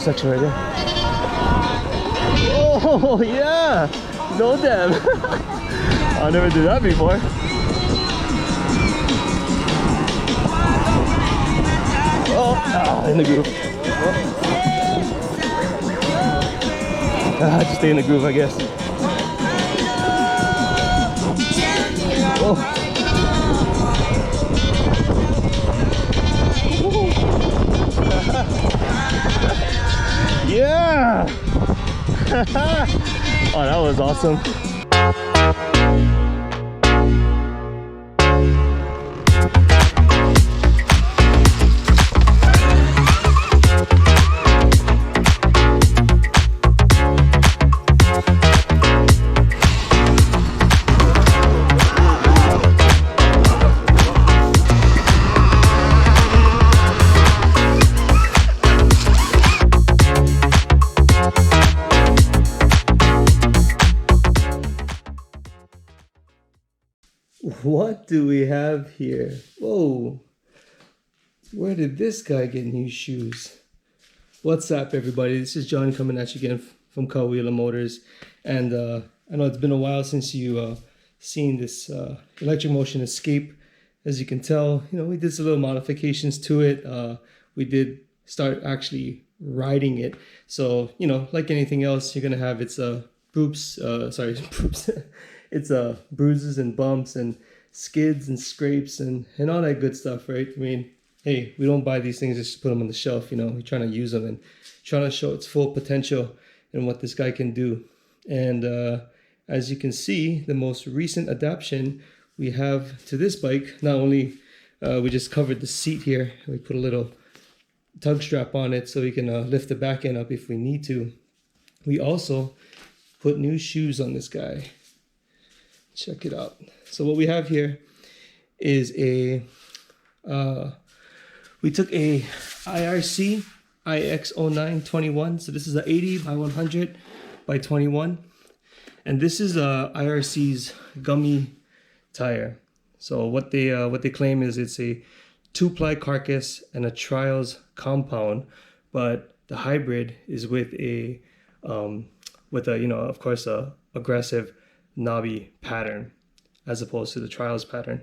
section right there. Oh yeah, no damn. I never did that before. Oh, in the groove. Just stay in the groove, I guess. Oh. Yeah! Oh, that was awesome. What do we have here? Whoa, where did this guy get new shoes? What's up, everybody? This is John coming at you again from Carwheeler Motors. And I know it's been a while since you seen this electric motion E-Scape. As you can tell, you know, we did some little modifications to it. We did start actually riding it. So, you know, like anything else, you're gonna have its it's bruises and bumps and skids and scrapes and all that good stuff, right? I mean, hey, we don't buy these things just to put them on the shelf, you know. We're trying to use them and trying to show its full potential and what this guy can do. And as you can see, the most recent adaptation we have to this bike, not only we just covered the seat here, we put a little tug strap on it so we can lift the back end up if we need to. We also put new shoes on this guy. Check it out. So what we have here is we took a IRC Ix-09W. So this is a 80 by 100 by 21. And this is IRC's gummy tire. So what they claim is it's a 2-ply carcass and a trials compound, but the hybrid is with a you know, of course, a aggressive knobby pattern as opposed to the trials pattern.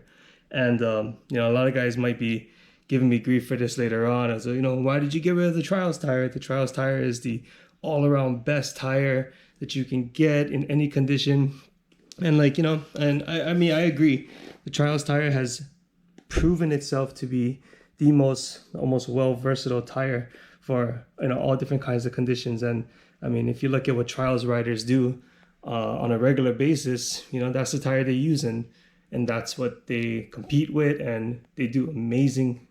And you know, a lot of guys might be giving me grief for this later on. So, you know, why did you get rid of the trials tire? The trials tire is the all-around best tire that you can get in any condition. And like, you know, and I mean, I agree. The trials tire has proven itself to be the most almost versatile tire for, you know, all different kinds of conditions. And I mean, if you look at what trials riders do on a regular basis, you know, that's the tire they use, and that's what they compete with, and they do amazing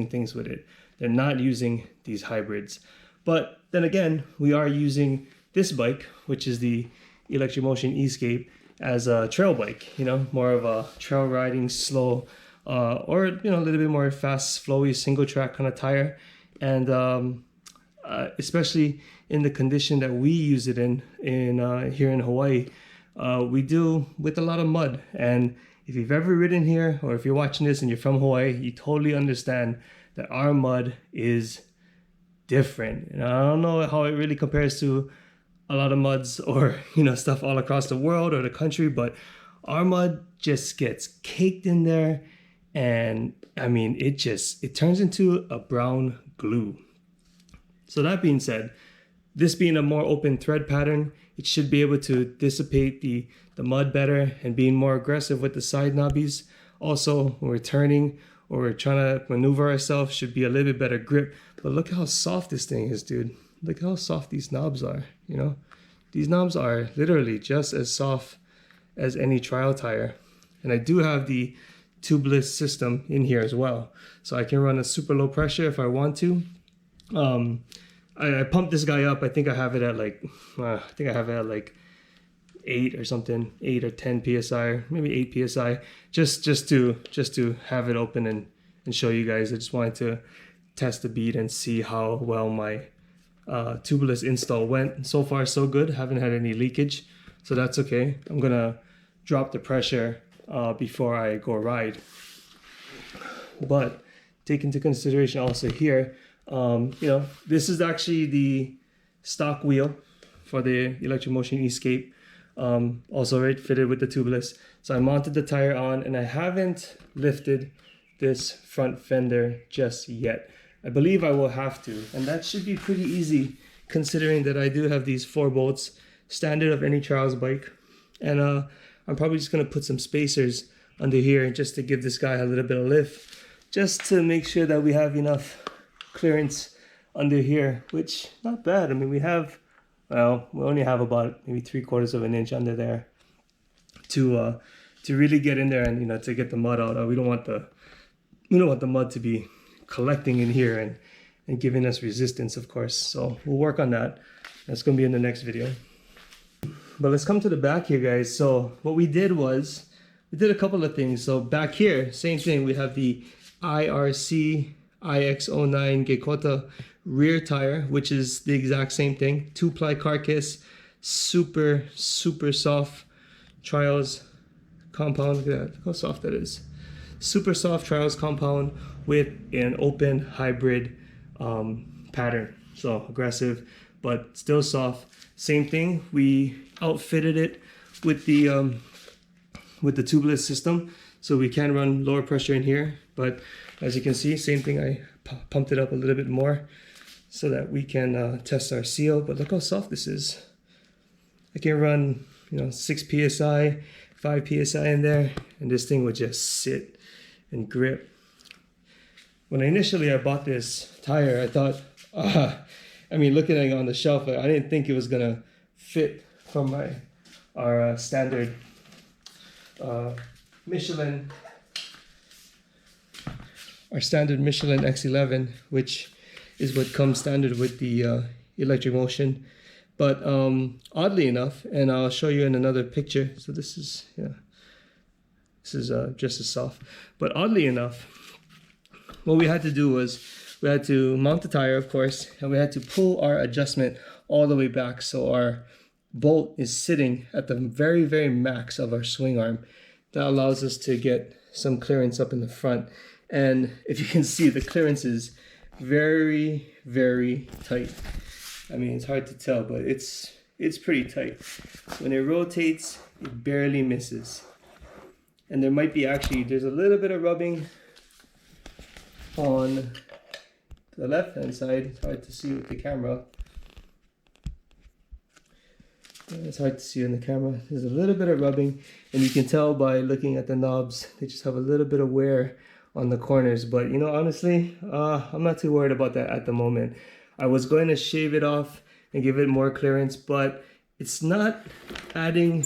things with it. They're not using these hybrids. But then again, we are using this bike, which is the Electric Motion E-Scape, as a trail bike, you know, more of a trail riding, slow, or, you know, a little bit more fast, flowy, single track kind of tire. And especially in the condition that we use it in here in Hawaii, we deal with a lot of mud. And if you've ever ridden here, or if you're watching this and you're from Hawaii, you totally understand that our mud is different. And I don't know how it really compares to a lot of muds or, you know, stuff all across the world or the country, but our mud just gets caked in there. And I mean, it turns into a brown glue. So that being said, this being a more open thread pattern, it should be able to dissipate the mud better and being more aggressive with the side knobbies. Also, when we're turning or we're trying to maneuver ourselves, should be a little bit better grip. But look how soft this thing is, dude. Look how soft these knobs are, you know? These knobs are literally just as soft as any trial tire. And I do have the Tubliss system in here as well. So I can run a super low pressure if I want to. I pumped this guy up. I think I have it at like, 8 or something, 8 or 10 psi, maybe 8 psi, just to have it open and show you guys. I just wanted to test the bead and see how well my Tubliss install went. So far, so good. Haven't had any leakage, so that's okay. I'm gonna drop the pressure before I go ride. But take into consideration also here, You know, this is actually the stock wheel for the electric motion E-Scape. Also right fitted with the Tubliss. So I mounted the tire on, and I haven't lifted this front fender just yet. I believe I will have to, and that should be pretty easy considering that I do have these 4 bolts, standard of any trials bike. And I'm probably just gonna put some spacers under here just to give this guy a little bit of lift, just to make sure that we have enough clearance under here, which not bad. I mean, we have, well, we only have about maybe 3/4 of an inch under there to really get in there and, you know, to get the mud out. We don't want the mud to be collecting in here and giving us resistance, of course. So we'll work on that. That's gonna be in the next video. But let's come to the back here, guys. So what we did was, we did a couple of things. So back here, same thing. We have the IRC Ix-09 Gekkota rear tire, which is the exact same thing. 2-ply carcass, super soft trials compound. Look at that, look how soft that is. Super soft trials compound with an open hybrid pattern. So aggressive, but still soft. Same thing, we outfitted it with the Tubliss system, so we can run lower pressure in here. But as you can see, same thing, I pumped it up a little bit more so that we can test our seal. But look how soft this is. I can run, you know, 6 psi, 5 psi in there, and this thing would just sit and grip. When I bought this tire, I thought, I mean, looking at it on the shelf, I didn't think it was gonna fit from our standard Michelin X11, which is what comes standard with the electric motion. But oddly enough, and I'll show you in another picture. So this is, yeah, this is just as soft. But oddly enough, what we had to do was we had to mount the tire, of course, and we had to pull our adjustment all the way back, so our bolt is sitting at the very max of our swing arm. That allows us to get some clearance up in the front. And if you can see, the clearance is very tight. I mean, it's hard to tell, but it's pretty tight. When it rotates, it barely misses. And there might be there's a little bit of rubbing on the left hand side. It's hard to see with the camera. It's hard to see in the camera. There's a little bit of rubbing, and you can tell by looking at the knobs, they just have a little bit of wear on the corners. But you know, honestly, I'm not too worried about that at the moment. I was going to shave it off and give it more clearance, but it's not adding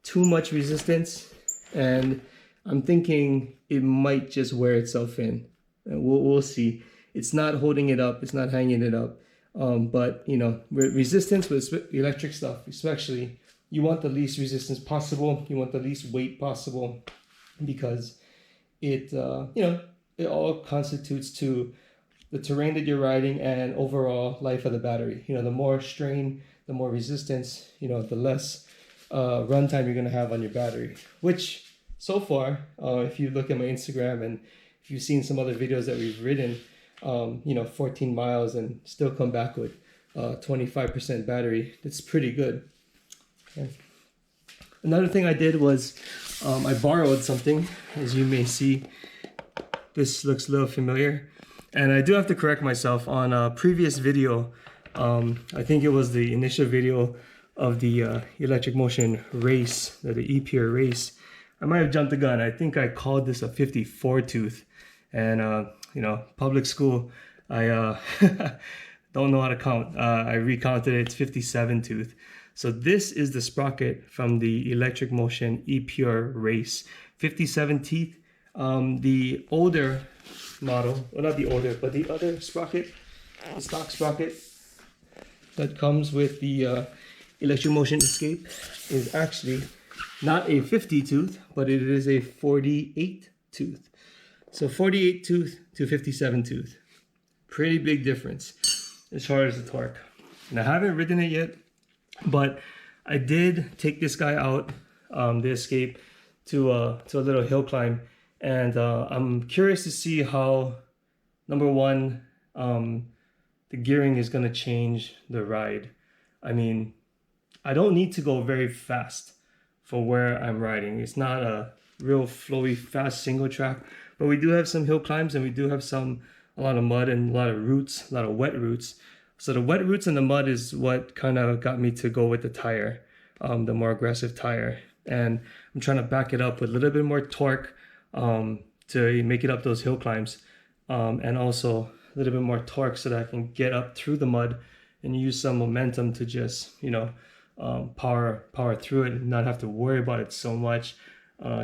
too much resistance, and I'm thinking it might just wear itself in. We'll see. It's not holding it up, it's not hanging it up. But you know, resistance with electric stuff, especially, you want the least resistance possible. You want the least weight possible, because it, you know, it all constitutes to the terrain that you're riding and overall life of the battery. You know, the more strain, the more resistance, you know, the less runtime you're gonna have on your battery. Which so far, if you look at my Instagram and if you've seen some other videos that we've ridden, you know, 14 miles and still come back with 25% battery. That's pretty good. Okay. Another thing I did was I borrowed something. As you may see, this looks a little familiar, and I do have to correct myself. On a previous video, I think it was the initial video of the electric motion race, the E-Pure race, I might have jumped the gun. I think I called this a 54 tooth, and you know, public school, I don't know how to count. I recounted it, it's 57 tooth. So this is the sprocket from the electric motion E-Pure race, 57 teeth. The older model, well, not the older, but the other sprocket, the stock sprocket that comes with the electric motion E-Scape is actually not a 50 tooth, but it is a 48 tooth. So 48 tooth to 57 tooth. Pretty big difference as far as the torque. And I haven't ridden it yet, but I did take this guy out, the E-Scape, to a little hill climb. And I'm curious to see how, number one, the gearing is going to change the ride. I mean, I don't need to go very fast for where I'm riding. It's not a real flowy, fast single track, but we do have some hill climbs, and we do have a lot of mud and a lot of roots, a lot of wet roots. So the wet roots and the mud is what kind of got me to go with the tire, the more aggressive tire. And I'm trying to back it up with a little bit more torque to make it up those hill climbs, and also a little bit more torque so that I can get up through the mud and use some momentum to just, you know, power through it and not have to worry about it so much,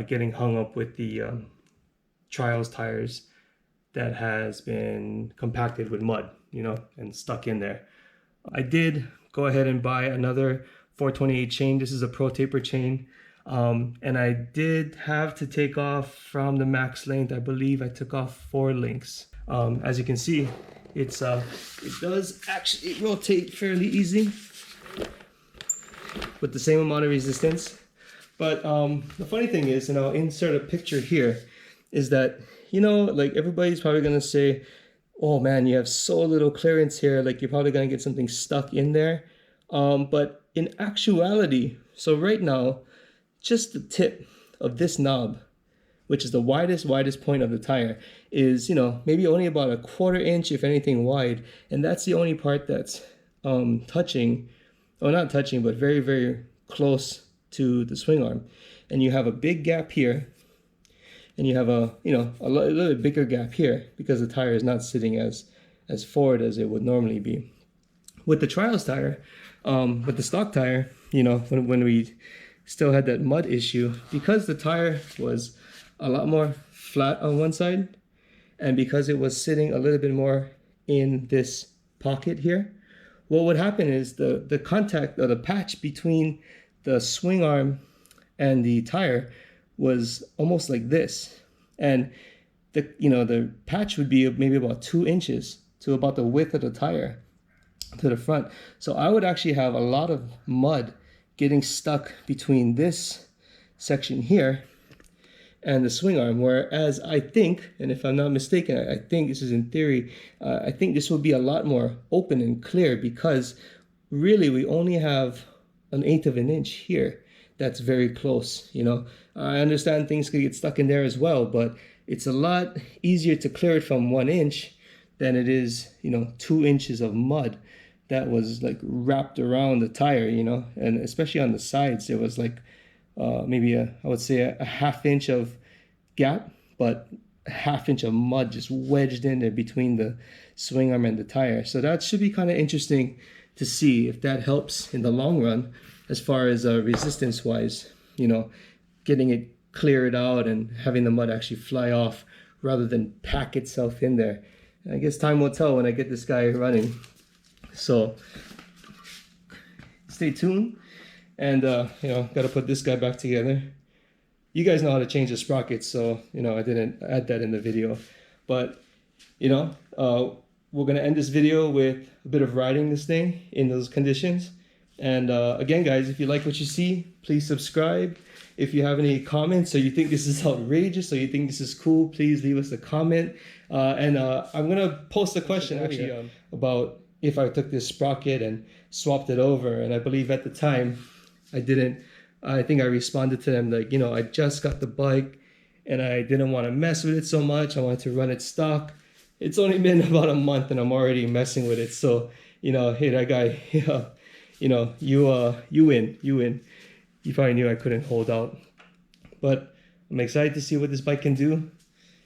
getting hung up with the trials tires that has been compacted with mud, you know, and stuck in there. I did go ahead and buy another 428 chain. This is a Pro Taper chain. And I did have to take off from the max length. I believe I took off 4 links. As you can see, it does actually rotate fairly easy with the same amount of resistance. But the funny thing is, and I'll insert a picture here, is that, you know, like everybody's probably gonna say, oh man, you have so little clearance here, like you're probably gonna get something stuck in there. But in actuality, so right now, just the tip of this knob, which is the widest point of the tire, is, you know, maybe only about a 1/4 inch, if anything, wide. And that's the only part that's touching, or not touching, but very, very close to the swing arm. And you have a big gap here, and you have a, you know, a little bit bigger gap here because the tire is not sitting as forward as it would normally be. With the trials tire, with the stock tire, you know, when we still had that mud issue, because the tire was a lot more flat on one side, and because it was sitting a little bit more in this pocket here, what would happen is the contact, or the patch between the swing arm and the tire was almost like this. And the patch would be maybe about 2 inches to about the width of the tire to the front. So I would actually have a lot of mud getting stuck between this section here and the swing arm, whereas I think, and if I'm not mistaken, I think this is in theory, I think this will be a lot more open and clear, because really we only have 1/8 of an inch here that's very close. You know, I understand things could get stuck in there as well, but it's a lot easier to clear it from 1 inch than it is, you know, 2 inches of mud that was like wrapped around the tire, you know. And especially on the sides, there was like maybe I would say a 1/2 inch of gap, but a 1/2 inch of mud just wedged in there between the swing arm and the tire. So that should be kind of interesting to see if that helps in the long run as far as resistance wise, you know, getting it cleared out and having the mud actually fly off rather than pack itself in there. I guess time will tell when I get this guy running. So stay tuned, and you know, gotta put this guy back together. You guys know how to change the sprockets, so you know I didn't add that in the video, but you know, we're gonna end this video with a bit of riding this thing in those conditions. And again, guys, if you like what you see, please subscribe. If you have any comments, or you think this is outrageous, or you think this is cool, please leave us a comment. And I'm gonna post a question actually about if I took this sprocket and swapped it over. And I believe at the time I didn't. I think I responded to them like, you know, I just got the bike and I didn't want to mess with it so much. I wanted to run it stock. It's only been about a month and I'm already messing with it. So, you know, hey, that guy, you know, you win. You probably knew I couldn't hold out. But I'm excited to see what this bike can do.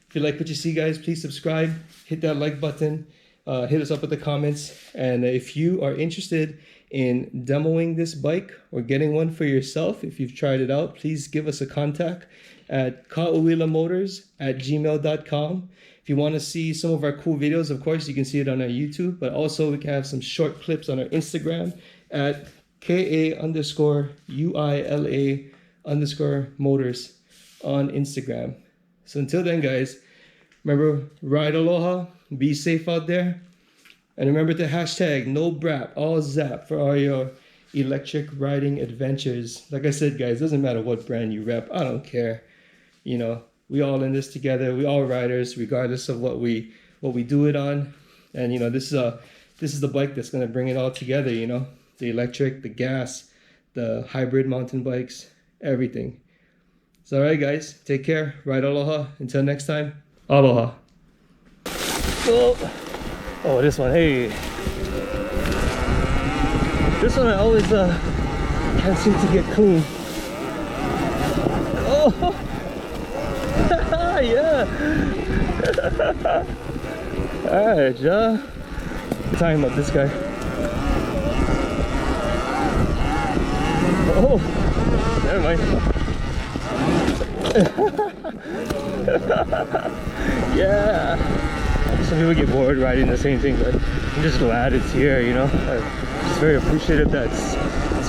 If you like what you see, guys, please subscribe, hit that like button, hit us up with the comments. And if you are interested in demoing this bike or getting one for yourself, if you've tried it out, please give us a contact at kauilamotors@gmail.com. If you want to see some of our cool videos, of course, you can see it on our YouTube, but also we can have some short clips on our Instagram at KA_UILA_motors on Instagram. So until then, guys, remember, ride aloha, be safe out there, and remember to hashtag no brap, all Zapp for all your electric riding adventures. Like I said, guys, doesn't matter what brand you rep, I don't care. You know, we all in this together, we all riders, regardless of what we do it on. And you know, this is the bike that's gonna bring it all together, you know, the electric, the gas, the hybrid mountain bikes, everything. So all right guys, take care, ride aloha, until next time, aloha. Oh, this one, hey. This one I always can't seem to get clean. Oh, yeah. Alright, Joe. Talking about this guy. Oh, never mind. Yeah. Some people get bored riding the same thing, but I'm just glad it's here, you know. I'm just very appreciative that's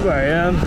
where I am.